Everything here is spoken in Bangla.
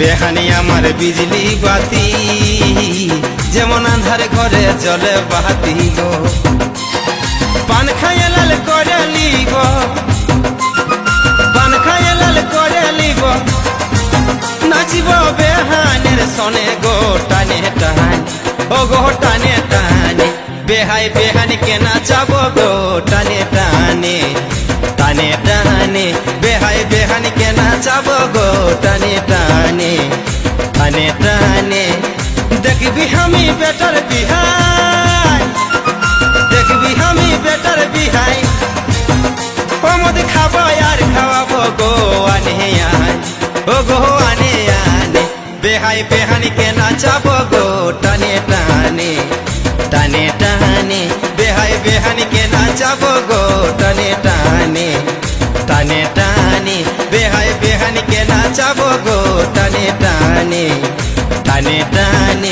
বেহানি আমার বিজলি বাতি, যেমন আন্ধার ঘরে চলে বাতি গো। পান খাইয়ে লাল করে লিব, পান খাইয়ে লাল করে লিব, নাচিব বেহানের সনে গো টানে টানে, ও গো টানে টানে। বেহাই বেহানিকে নাচাবো গো টানে টানে, টানে টানে। বেহাই বেহানিকে নাচাবো গো টানে টানে, টানে টানে। দেখবি আমি বেটার বিহাই, দেখবি আমি বেটার বিহাই, ও মদ খাবো আর খাওয়াবো গো আনে আনে, ও গো আনে আনে। বেহাই বেহানিকে নাচাবো গো টানে টানে, টানে টানে। বেহাই বেহানিকে নাচাবো গো টানে টানে, টানে টানে। বেহাই বেহানিকে নাচাবো গো টানে টানে, টানে টানে।